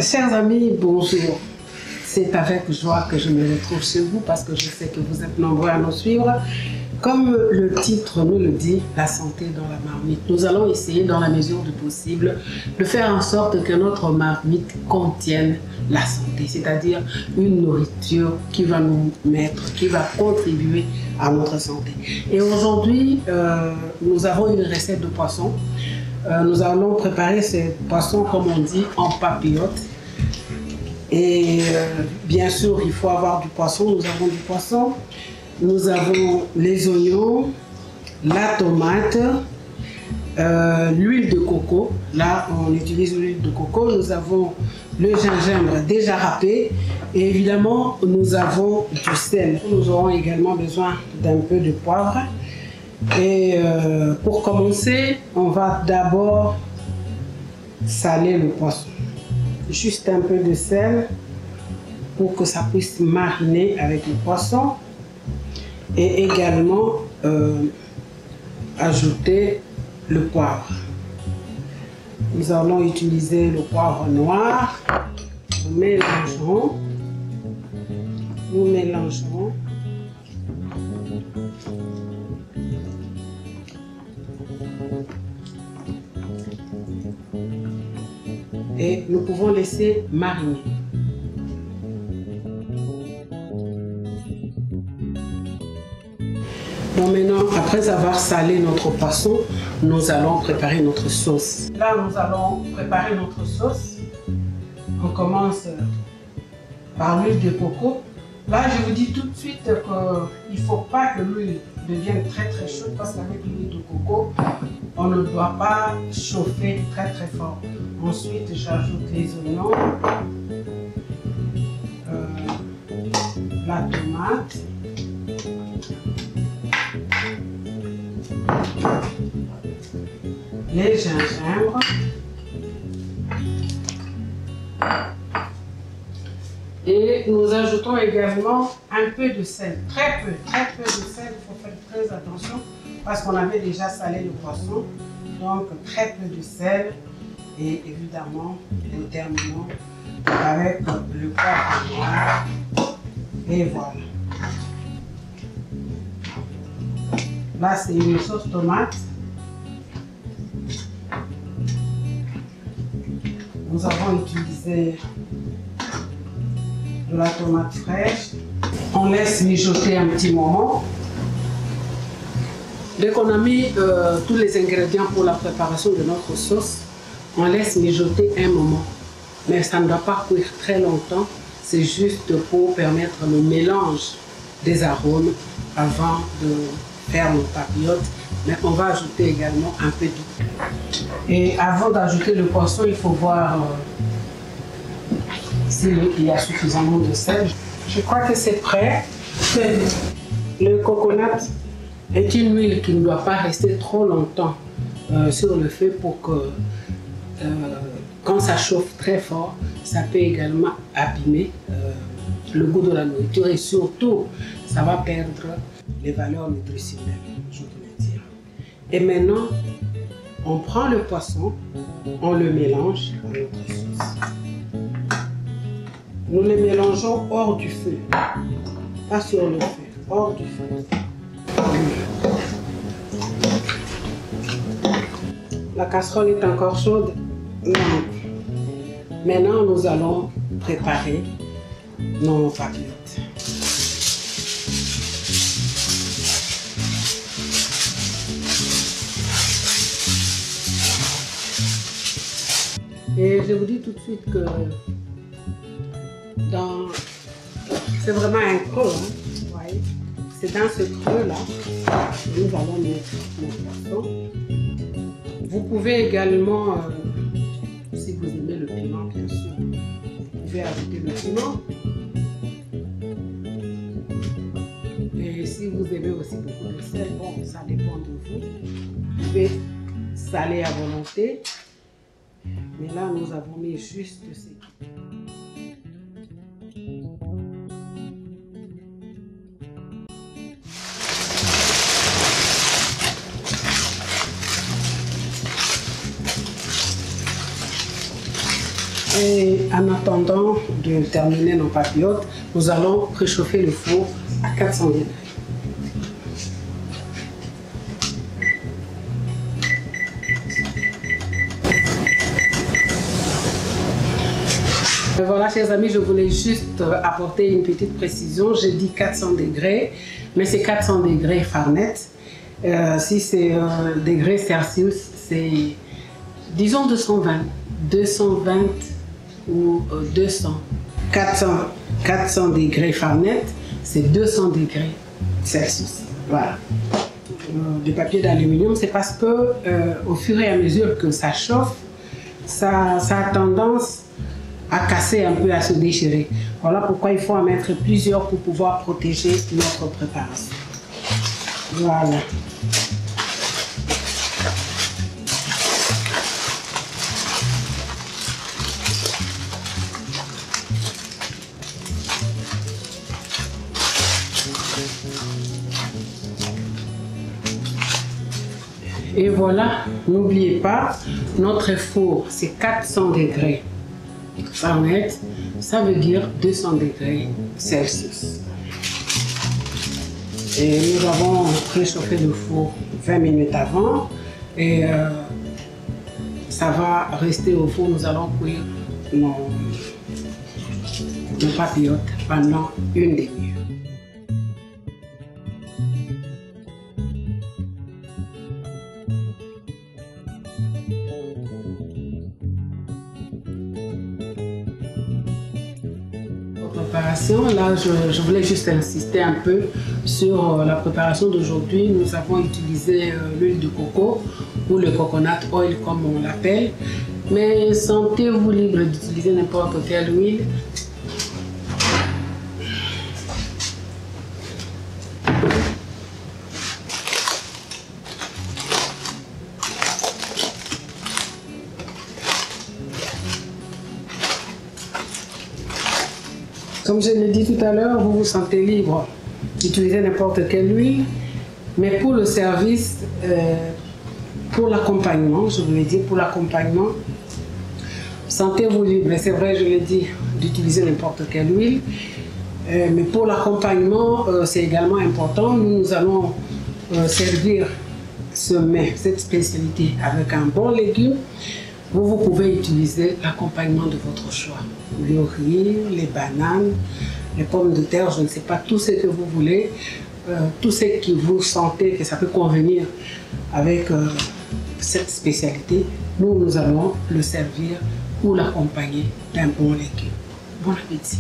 Chers amis, bonjour. C'est avec joie que je me retrouve chez vous parce que je sais que vous êtes nombreux à nous suivre. Comme le titre nous le dit, la santé dans la marmite. Nous allons essayer dans la mesure du possible de faire en sorte que notre marmite contienne la santé, c'est-à-dire une nourriture qui va nous mettre, qui va contribuer à notre santé. Et aujourd'hui, nous avons une recette de poisson. Nous allons préparer ces poissons, comme on dit, en papillote. Et bien sûr, il faut avoir du poisson. Nous avons du poisson. Nous avons les oignons, la tomate, l'huile de coco. Là, on utilise l'huile de coco. Nous avons le gingembre déjà râpé. Et évidemment, nous avons du sel. Nous aurons également besoin d'un peu de poivre. Et pour commencer, on va d'abord saler le poisson. Juste un peu de sel pour que ça puisse mariner avec le poisson. Et également ajouter le poivre. Nous allons utiliser le poivre noir. Nous mélangerons. Nous mélangerons. Et nous pouvons laisser mariner. Donc maintenant, après avoir salé notre poisson, nous allons préparer notre sauce. Là, nous allons préparer notre sauce. On commence par l'huile de coco. Là, je vous dis tout de suite qu'il ne faut pas que l'huile devienne très chaude parce qu'avec l'huile de coco, on ne doit pas chauffer très fort. Ensuite, j'ajoute les oignons, la tomate, les gingembres, et nous ajoutons également un peu de sel, très peu de sel. Il faut faire très attention parce qu'on avait déjà salé le poisson, donc très peu de sel. Et évidemment, nous terminons avec le poivre noir. Et voilà. Là, c'est une sauce tomate. Nous avons utilisé de la tomate fraîche. On laisse mijoter un petit moment. Dès qu'on a mis tous les ingrédients pour la préparation de notre sauce, on laisse mijoter un moment. Mais ça ne doit pas cuire très longtemps. C'est juste pour permettre le mélange des arômes avant de faire nos papillotes. Mais on va ajouter également un peu d'eau. Et avant d'ajouter le poisson, il faut voir s'il y a suffisamment de sel. Je crois que c'est prêt. Le coconut est une huile qui ne doit pas rester trop longtemps sur le feu pour que quand ça chauffe très fort, ça peut également abîmer le goût de la nourriture et surtout, ça va perdre les valeurs nutritionnelles, je voulais dire. Et maintenant, on prend le poisson, on le mélange à notre sauce. Nous le mélangeons hors du feu, pas sur le feu, hors du feu. La casserole est encore chaude. Maintenant, nous allons préparer nos papillotes. Et je vous dis tout de suite que c'est vraiment un creux, hein, voyez. C'est dans ce creux-là que nous allons mettre nos poissons. Vous pouvez également, si vous aimez le piment, bien sûr, vous pouvez ajouter le piment. Et si vous aimez aussi beaucoup de sel, bon, ça dépend de vous. Vous pouvez saler à volonté. Mais là, nous avons mis juste ce qu'il faut. Et en attendant de terminer nos papillotes, nous allons préchauffer le four à 400 degrés. Voilà, chers amis, je voulais juste apporter une petite précision. J'ai dit 400 degrés, mais c'est 400 degrés Fahrenheit. Si c'est degrés Celsius, c'est, disons, 220. 220 ou 200. 400 degrés Fahrenheit, c'est 200 degrés Celsius. Voilà. Le papier d'aluminium, c'est parce que au fur et à mesure que ça chauffe, ça a tendance à casser un peu, à se déchirer. Voilà pourquoi il faut en mettre plusieurs pour pouvoir protéger notre préparation. Voilà. Et voilà, n'oubliez pas, notre four, c'est 400 degrés Fahrenheit, ça veut dire 200 degrés Celsius. Et nous avons préchauffé le four 20 minutes avant et ça va rester au four. Nous allons cuire nos papillotes pendant une demi-heure. Là, je voulais juste insister un peu sur la préparation d'aujourd'hui. Nous avons utilisé l'huile de coco ou le coconut oil comme on l'appelle. Mais sentez-vous libre d'utiliser n'importe quelle huile. Comme je l'ai dit tout à l'heure, vous vous sentez libre d'utiliser n'importe quelle huile, mais pour le service, pour l'accompagnement, je voulais dire pour l'accompagnement, sentez-vous libre. C'est vrai, je l'ai dit, d'utiliser n'importe quelle huile, mais pour l'accompagnement, c'est également important. Nous allons servir ce mets, cette spécialité avec un bon légume. Vous pouvez utiliser l'accompagnement de votre choix. Le riz, les bananes, les pommes de terre, je ne sais pas, tout ce que vous voulez, tout ce que vous sentez que ça peut convenir avec cette spécialité, nous allons le servir ou l'accompagner d'un bon légume. Bon appétit!